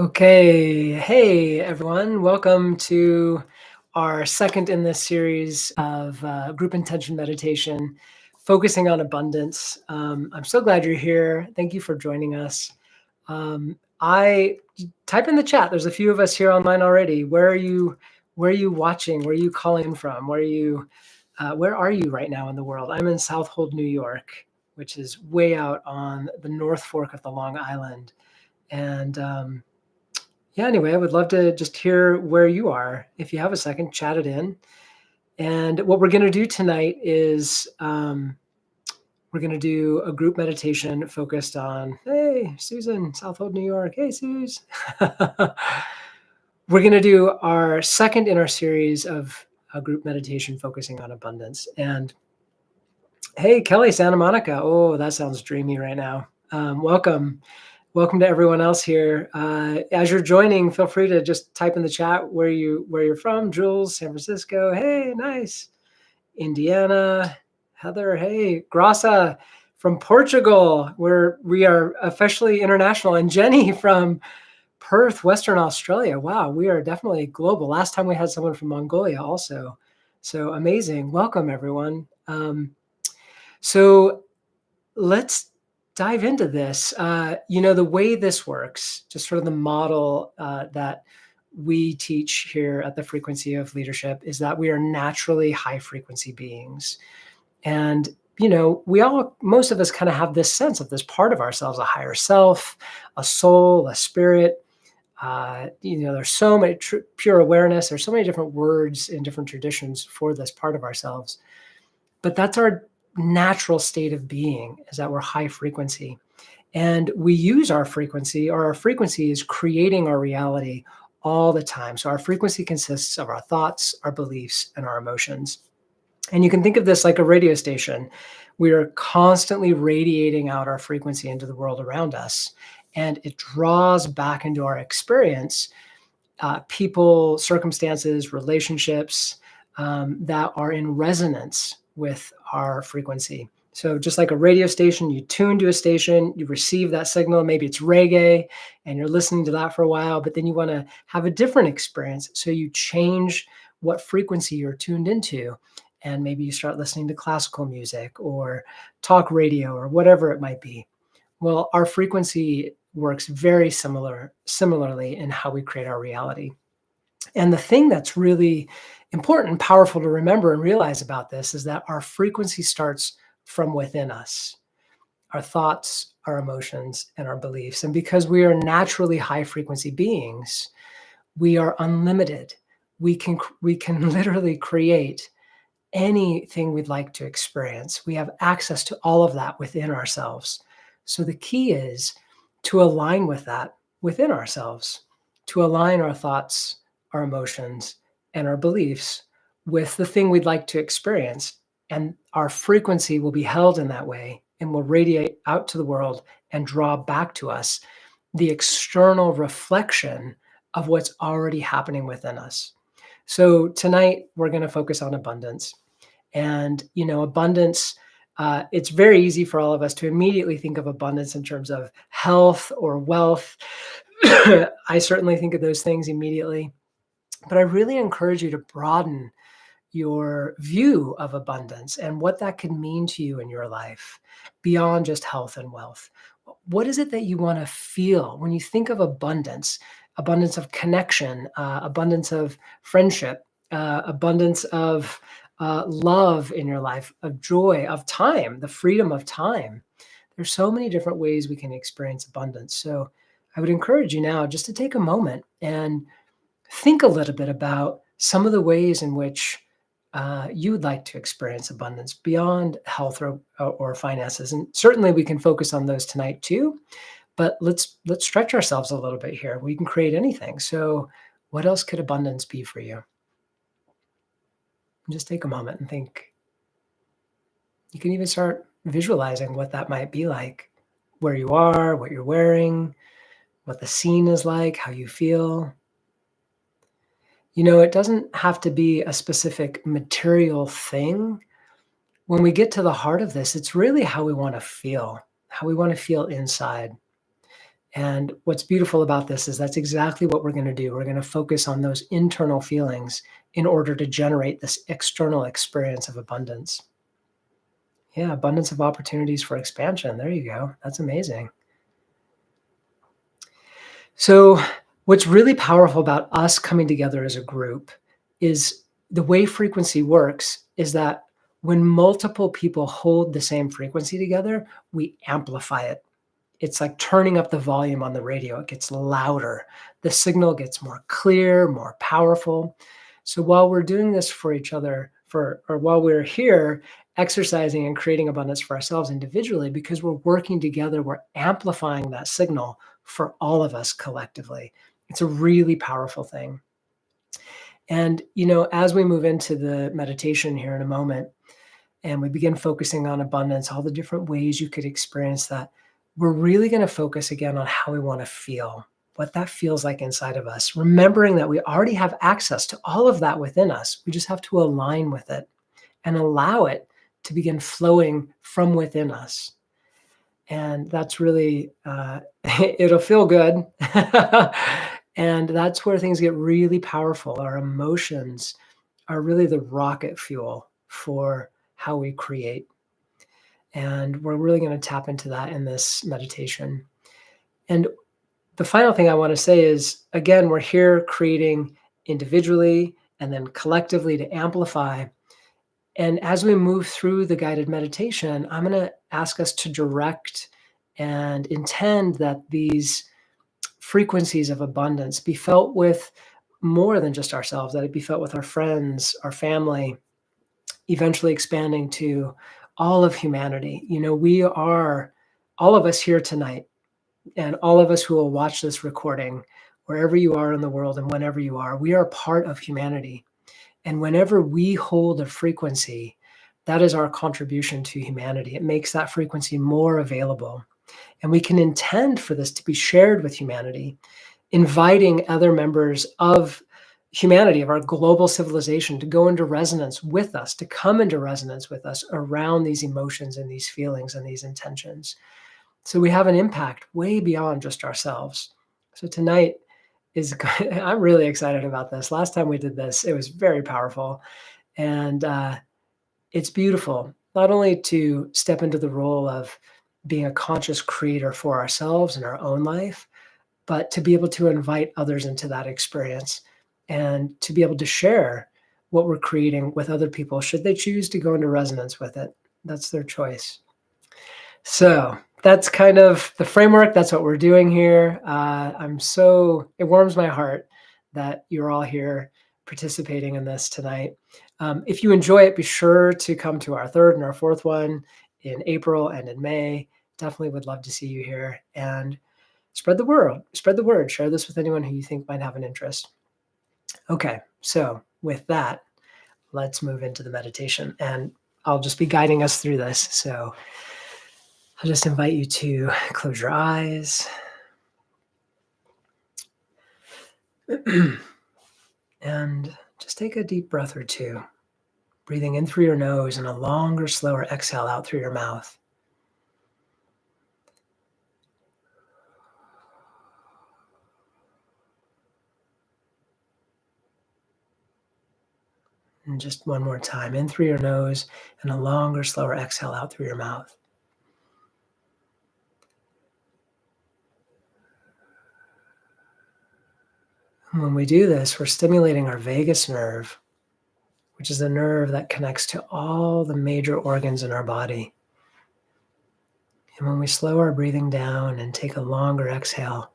Okay, hey everyone, welcome to our second in this series of group intention meditation, focusing on abundance. I'm so glad you're here. Thank you for joining us. I type in the chat. There's a few of us here online already. Where are you? Where are you watching? Where are you calling from? Where are you? Where are you right now in the world? I'm in Southold, New York, which is way out on the North Fork of the Long Island, and yeah, anyway, I would love to just hear where you are. If you have a second, chat it in. And what we're going to do tonight is we're going to do a group meditation focused on, hey, Susan, Southold, New York. Hey, Suze. We're going to do our second in our series of a group meditation focusing on abundance. And hey, Kelly, Santa Monica. Oh, that sounds dreamy right now. Welcome. Welcome to everyone else here. As you're joining, feel free to just type in the chat where you're from. Jules, San Francisco. Hey, nice. Indiana. Heather. Hey, Grasa from Portugal, where we are officially international. And Jenny from Perth, Western Australia. Wow, we are definitely global. Last time we had someone from Mongolia also. So amazing. Welcome, everyone. So let's dive into this. The way this works, just sort of the model that we teach here at the Frequency of Leadership is that we are naturally high frequency beings. And, most of us kind of have this sense of this part of ourselves, a higher self, a soul, a spirit. There's so many pure awareness. There's so many different words in different traditions for this part of ourselves. But that's our natural state of being, is that we're high frequency. And we use our frequency, or our frequency is creating our reality all the time. So our frequency consists of our thoughts, our beliefs, and our emotions. And you can think of this like a radio station. We are constantly radiating out our frequency into the world around us, and it draws back into our experience people, circumstances, relationships that are in resonance with our frequency. So just like a radio station, you tune to a station, you receive that signal, maybe it's reggae, and you're listening to that for a while, but then you want to have a different experience. So you change what frequency you're tuned into, and maybe you start listening to classical music or talk radio or whatever it might be. Well, our frequency works very similarly in how we create our reality. And the thing that's really important, powerful to remember and realize about this is that our frequency starts from within us, our thoughts, our emotions, and our beliefs. And because we are naturally high frequency beings, we are unlimited. We can literally create anything we'd like to experience. We have access to all of that within ourselves. So the key is to align with that within ourselves, to align our thoughts, our emotions, and our beliefs with the thing we'd like to experience. And our frequency will be held in that way and will radiate out to the world and draw back to us the external reflection of what's already happening within us. So tonight we're going to focus on abundance. And, abundance, it's very easy for all of us to immediately think of abundance in terms of health or wealth. I certainly think of those things immediately. But I really encourage you to broaden your view of abundance and what that could mean to you in your life beyond just health and wealth. What is it that you want to feel when you think of abundance? Abundance of connection, abundance of friendship, abundance of love in your life, of joy, of time, the freedom of time. There's so many different ways we can experience abundance. So I would encourage you now just to take a moment and think a little bit about some of the ways in which you'd like to experience abundance beyond health or finances. And certainly we can focus on those tonight too, but let's stretch ourselves a little bit here. We can create anything. So what else could abundance be for you? Just take a moment and think. You can even start visualizing what that might be like, where you are, what you're wearing, what the scene is like, how you feel. It doesn't have to be a specific material thing. When we get to the heart of this, it's really how we want to feel inside. And what's beautiful about this is that's exactly what we're going to do. We're going to focus on those internal feelings in order to generate this external experience of abundance. Yeah, abundance of opportunities for expansion. There you go. That's amazing. So, what's really powerful about us coming together as a group is the way frequency works is that when multiple people hold the same frequency together, we amplify it. It's like turning up the volume on the radio. It gets louder. The signal gets more clear, more powerful. So while we're doing this for each other, or while we're here exercising and creating abundance for ourselves individually, because we're working together, we're amplifying that signal for all of us collectively. It's a really powerful thing. And as we move into the meditation here in a moment, and we begin focusing on abundance, all the different ways you could experience that, we're really going to focus again on how we want to feel, what that feels like inside of us, remembering that we already have access to all of that within us. We just have to align with it and allow it to begin flowing from within us. And that's really, it'll feel good. And that's where things get really powerful. Our emotions are really the rocket fuel for how we create. And we're really going to tap into that in this meditation. And the final thing I want to say is, again, we're here creating individually and then collectively to amplify. And as we move through the guided meditation, I'm going to ask us to direct and intend that these frequencies of abundance be felt with more than just ourselves, that it be felt with our friends, our family, eventually expanding to all of humanity. We are, all of us here tonight, and all of us who will watch this recording, wherever you are in the world and whenever you are, we are part of humanity. And whenever we hold a frequency, that is our contribution to humanity. It makes that frequency more available. And we can intend for this to be shared with humanity, inviting other members of humanity, of our global civilization, to go into resonance with us, to come into resonance with us around these emotions and these feelings and these intentions. So we have an impact way beyond just ourselves. So tonight is, I'm really excited about this. Last time we did this, it was very powerful. And it's beautiful, not only to step into the role of being a conscious creator for ourselves in our own life, but to be able to invite others into that experience and to be able to share what we're creating with other people, should they choose to go into resonance with it. That's their choice. So that's kind of the framework. That's what we're doing here. It warms my heart that you're all here participating in this tonight. If you enjoy it, be sure to come to our third and our fourth one in April and in May. Definitely would love to see you here, and spread the word, share this with anyone who you think might have an interest. Okay, so with that, let's move into the meditation, and I'll just be guiding us through this. So I'll just invite you to close your eyes and just take a deep breath or two, breathing in through your nose and a longer, slower exhale out through your mouth. And just one more time, in through your nose and a longer, slower exhale out through your mouth. And when we do this, we're stimulating our vagus nerve, which is the nerve that connects to all the major organs in our body. And when we slow our breathing down and take a longer exhale,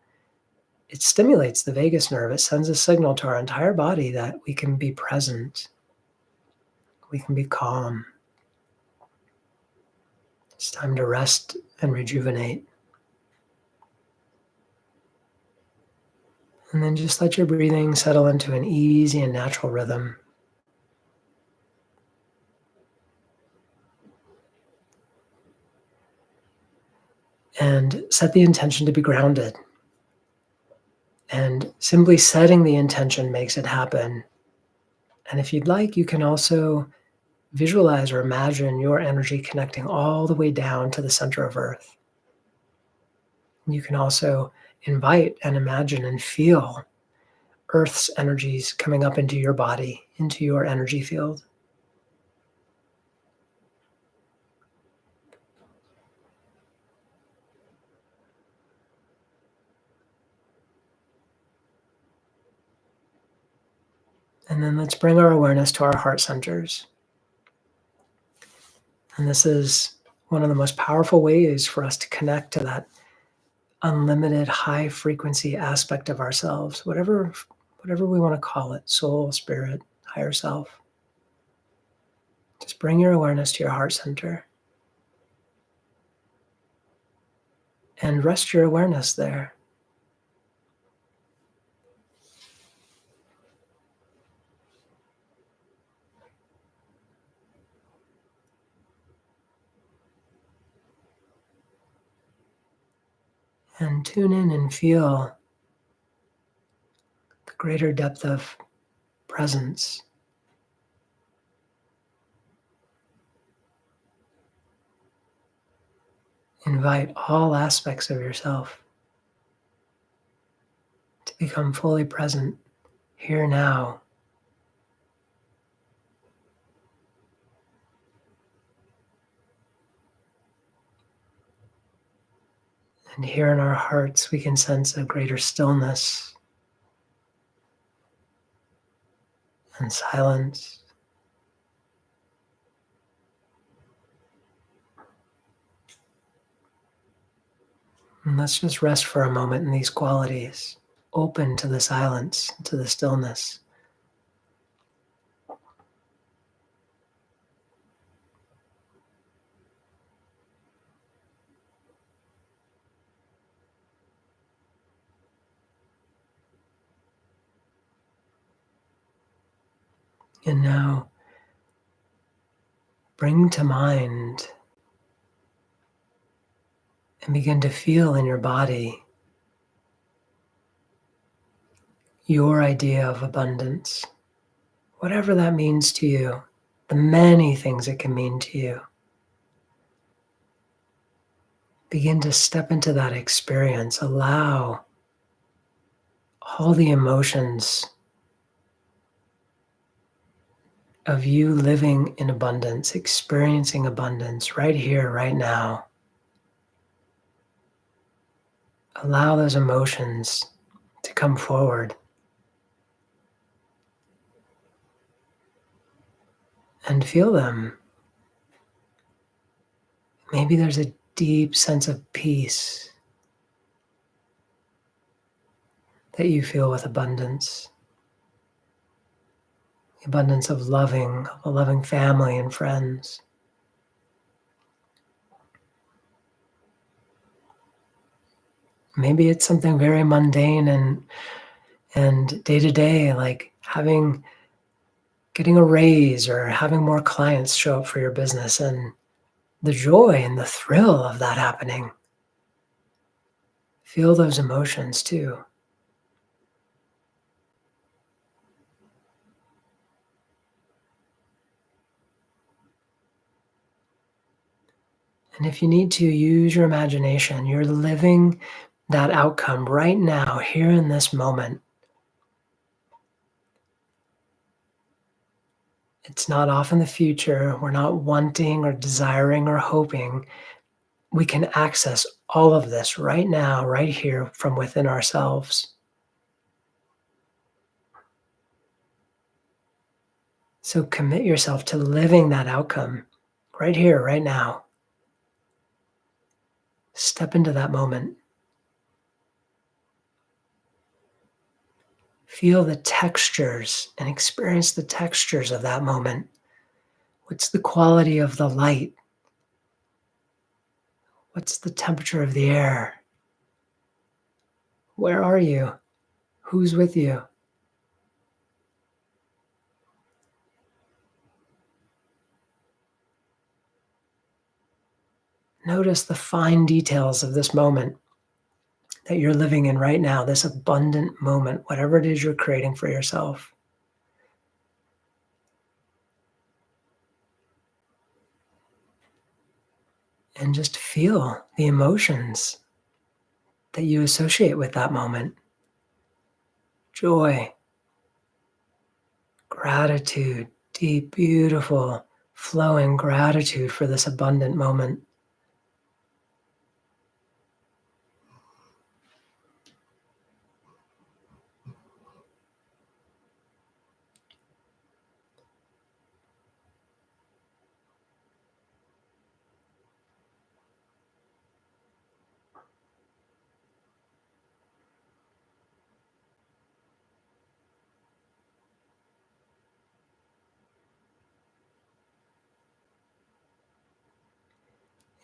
it stimulates the vagus nerve. It sends a signal to our entire body that we can be present. We can be calm. It's time to rest and rejuvenate. And then just let your breathing settle into an easy and natural rhythm. And set the intention to be grounded. And simply setting the intention makes it happen. And if you'd like, you can also visualize or imagine your energy connecting all the way down to the center of Earth. You can also invite and imagine and feel Earth's energies coming up into your body, into your energy field. And then let's bring our awareness to our heart centers. And this is one of the most powerful ways for us to connect to that unlimited high frequency aspect of ourselves, whatever we want to call it, soul, spirit, higher self. Just bring your awareness to your heart center and rest your awareness there. And tune in and feel the greater depth of presence. Invite all aspects of yourself to become fully present here now. And here in our hearts, we can sense a greater stillness and silence. And let's just rest for a moment in these qualities, open to the silence, to the stillness. And now bring to mind and begin to feel in your body your idea of abundance, whatever that means to you, the many things it can mean to you. Begin to step into that experience. Allow all the emotions of you living in abundance, experiencing abundance right here, right now. Allow those emotions to come forward and feel them. Maybe there's a deep sense of peace that you feel with abundance. The abundance of a loving family and friends. Maybe it's something very mundane and day to day, like getting a raise or having more clients show up for your business, and the joy and the thrill of that happening. Feel those emotions too. And if you need to, use your imagination. You're living that outcome right now, here in this moment. It's not off in the future. We're not wanting or desiring or hoping. We can access all of this right now, right here from within ourselves. So commit yourself to living that outcome right here, right now. Step into that moment. Feel the textures and experience the textures of that moment. What's the quality of the light? What's the temperature of the air? Where are you? Who's with you? Notice the fine details of this moment that you're living in right now, this abundant moment, whatever it is you're creating for yourself. And just feel the emotions that you associate with that moment. Joy, gratitude, deep, beautiful, flowing gratitude for this abundant moment.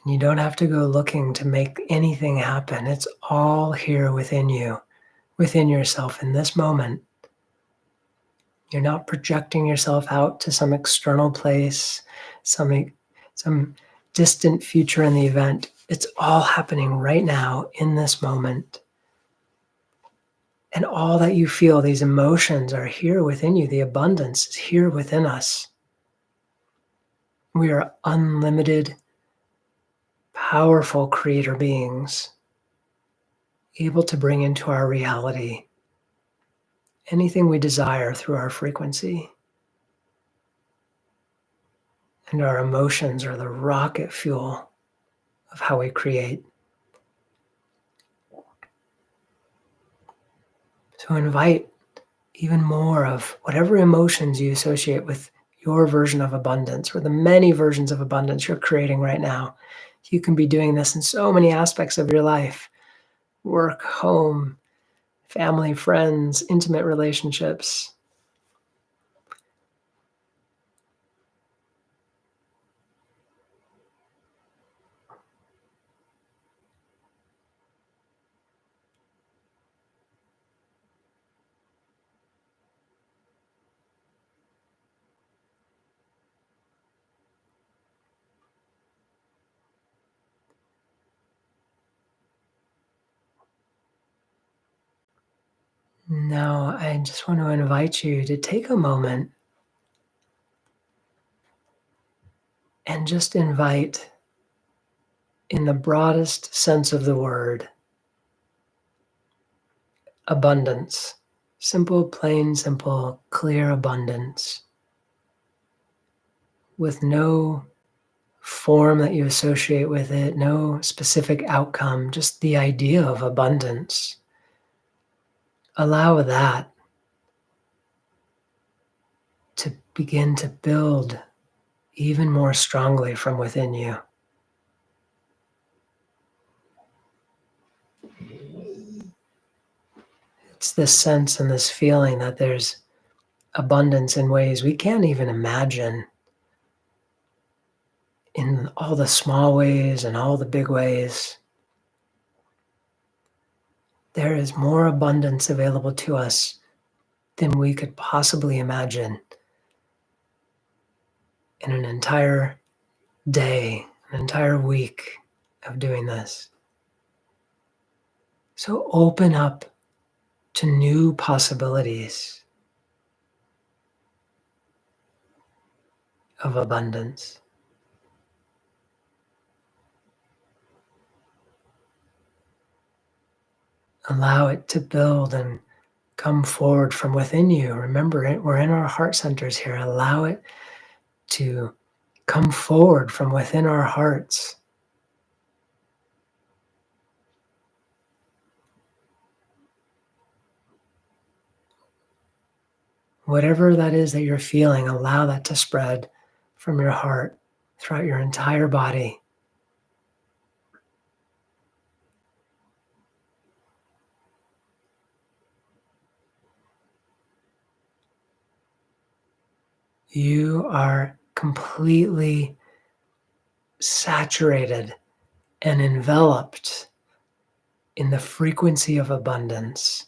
And you don't have to go looking to make anything happen. It's all here within you, within yourself in this moment. You're not projecting yourself out to some external place, some distant future in the event. It's all happening right now in this moment. And all that you feel, these emotions are here within you. The abundance is here within us. We are unlimited, powerful creator beings, able to bring into our reality anything we desire through our frequency. And our emotions are the rocket fuel of how we create. So invite even more of whatever emotions you associate with your version of abundance or the many versions of abundance you're creating right now. You can be doing this in so many aspects of your life: work, home, family, friends, intimate relationships. Now, I just want to invite you to take a moment and just invite, in the broadest sense of the word, abundance. Simple, plain, simple, clear abundance with no form that you associate with it, no specific outcome, just the idea of abundance. Allow that to begin to build even more strongly from within you. It's this sense and this feeling that there's abundance in ways we can't even imagine, in all the small ways and all the big ways. There is more abundance available to us than we could possibly imagine in an entire day, an entire week of doing this. So open up to new possibilities of abundance. Allow it to build and come forward from within you. Remember, we're in our heart centers here. Allow it to come forward from within our hearts. Whatever that is that you're feeling, allow that to spread from your heart throughout your entire body. You are completely saturated and enveloped in the frequency of abundance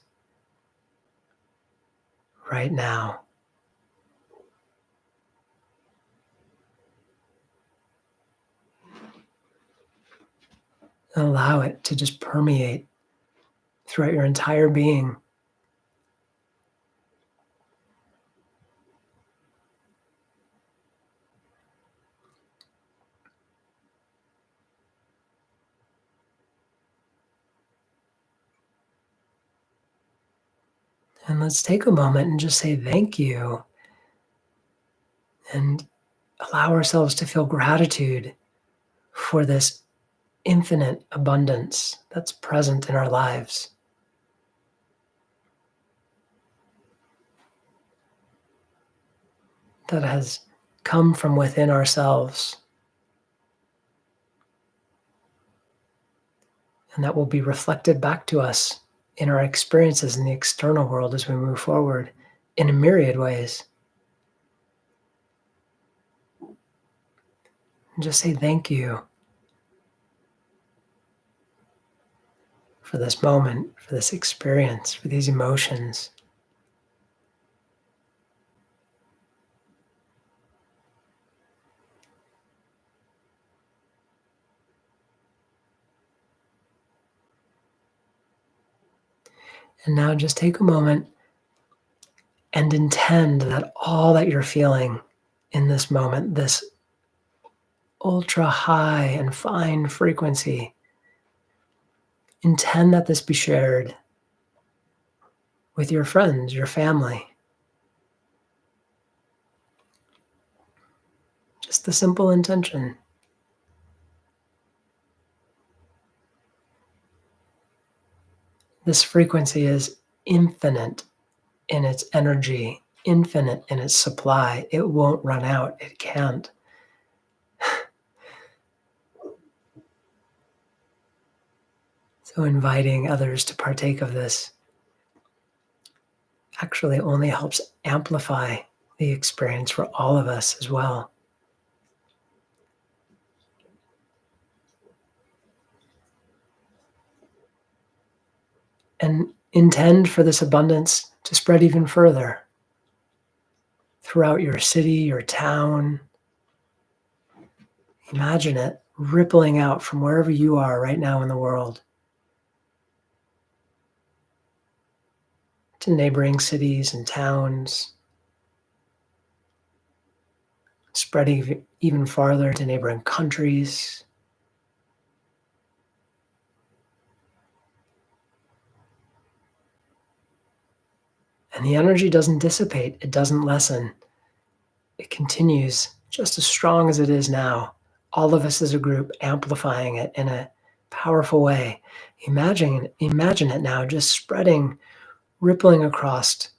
right now. Allow it to just permeate throughout your entire being. And let's take a moment and just say thank you and allow ourselves to feel gratitude for this infinite abundance that's present in our lives, that has come from within ourselves, and that will be reflected back to us in our experiences in the external world as we move forward in a myriad ways. And just say thank you for this moment, for this experience, for these emotions. And now just take a moment and intend that all that you're feeling in this moment, this ultra high and fine frequency, intend that this be shared with your friends, your family. Just the simple intention. This frequency is infinite in its energy, infinite in its supply. It won't run out. It can't. So inviting others to partake of this actually only helps amplify the experience for all of us as well. And intend for this abundance to spread even further throughout your city, your town. Imagine it rippling out from wherever you are right now in the world to neighboring cities and towns, spreading even farther to neighboring countries. And the energy doesn't dissipate, it doesn't lessen. It continues just as strong as it is now. All of us as a group amplifying it in a powerful way. Imagine it now just spreading, rippling across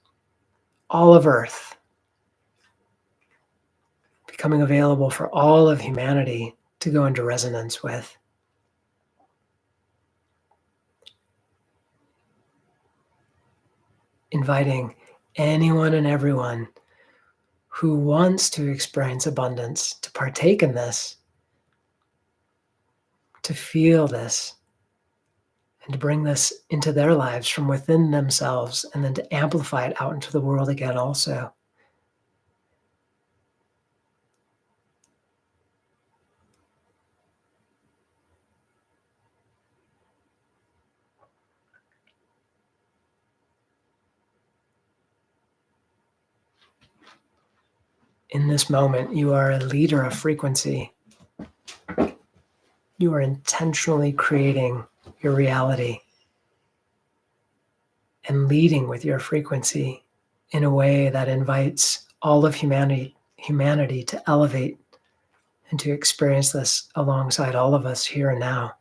all of Earth, becoming available for all of humanity to go into resonance with. Inviting anyone and everyone who wants to experience abundance to partake in this, to feel this, and to bring this into their lives from within themselves, and then to amplify it out into the world again also. In this moment, you are a leader of frequency. You are intentionally creating your reality and leading with your frequency in a way that invites all of humanity to elevate and to experience this alongside all of us here and now.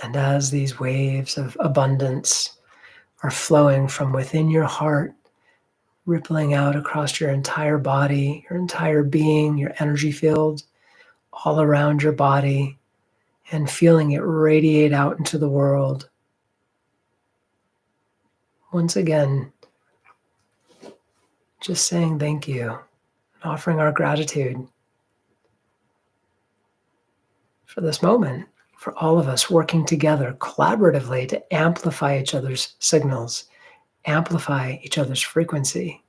And as these waves of abundance are flowing from within your heart, rippling out across your entire body, your entire being, your energy field, all around your body, and feeling it radiate out into the world. Once again, just saying thank you and offering our gratitude for this moment, for all of us working together collaboratively to amplify each other's signals, amplify each other's frequency.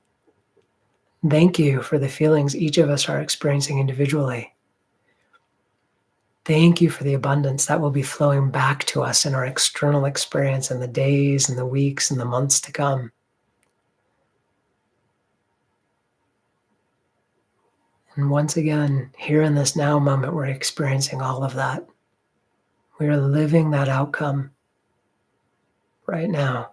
Thank you for the feelings each of us are experiencing individually. Thank you for the abundance that will be flowing back to us in our external experience in the days and the weeks and the months to come. And once again, here in this now moment, we're experiencing all of that. We are living that outcome right now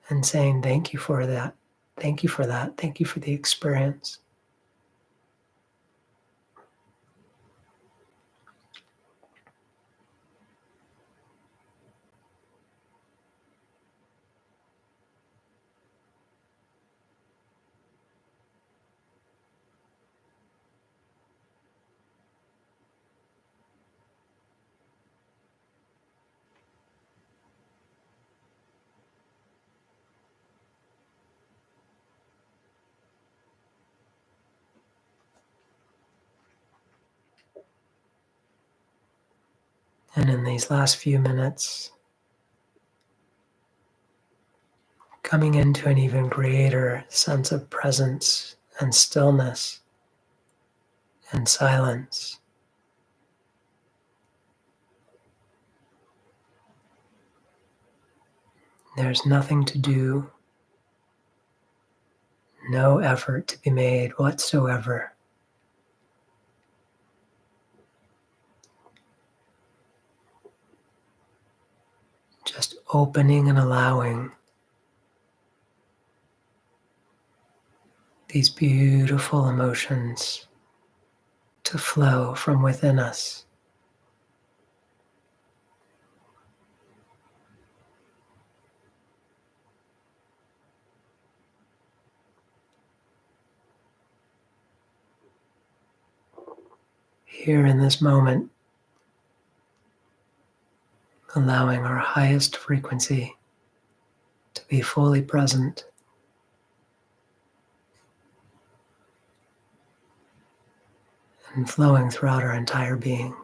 and saying, thank you for that. Thank you for that. Thank you for the experience. And in these last few minutes, coming into an even greater sense of presence and stillness and silence. There's nothing to do, no effort to be made whatsoever. Just opening and allowing these beautiful emotions to flow from within us. Here in this moment, allowing our highest frequency to be fully present and flowing throughout our entire being.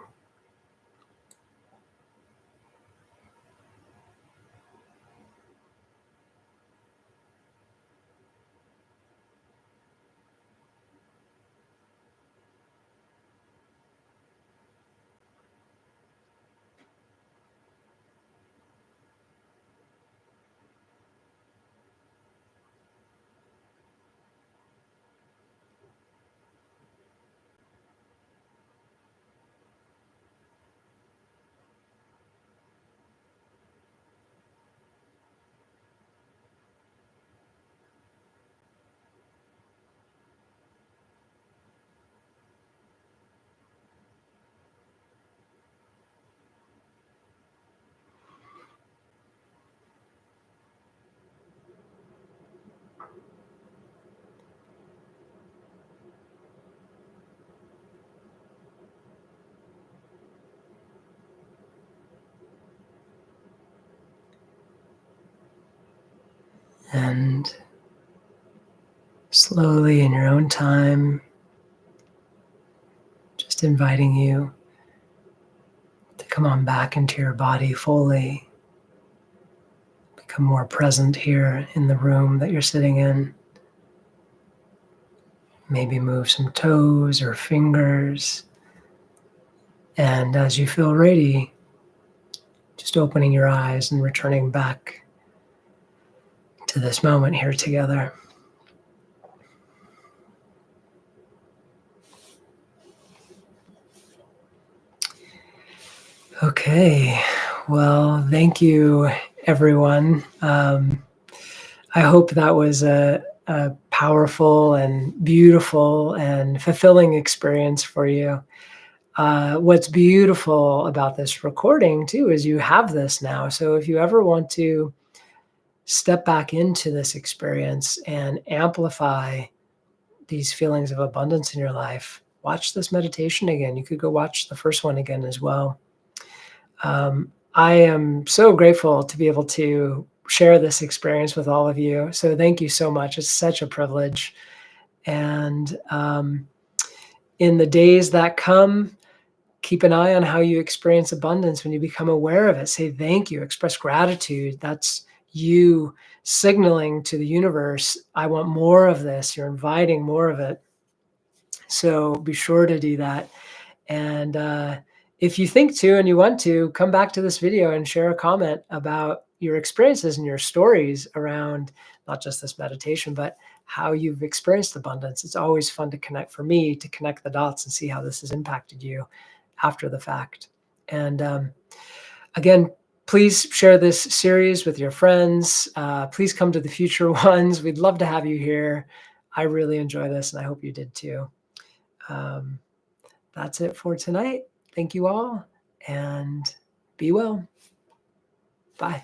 And slowly in your own time, just inviting you to come on back into your body fully, become more present here in the room that you're sitting in. Maybe move some toes or fingers. And as you feel ready, just opening your eyes and returning back to this moment here together. Okay, well, thank you, everyone. I hope that was a powerful and beautiful and fulfilling experience for you. What's beautiful about this recording, too, is you have this now. So if you ever want to step back into this experience and amplify these feelings of abundance in your life, watch this meditation again. You could go watch the first one again as well. I am so grateful to be able to share this experience with all of you. So thank you so much. It's such a privilege. And in the days that come, keep an eye on how you experience abundance. When you become aware of it, say thank you, express gratitude. That's you signaling to the universe, I want more of this. You're inviting more of it. So be sure to do that. And if you think to and you want to, come back to this video and share a comment about your experiences and your stories around not just this meditation, but how you've experienced abundance. It's always fun to connect for me to connect the dots and see how this has impacted you after the fact. And again, please share this series with your friends. Please come to the future ones. We'd love to have you here. I really enjoy this, and I hope you did too. Um, that's it for tonight. Thank you all, and be well. Bye.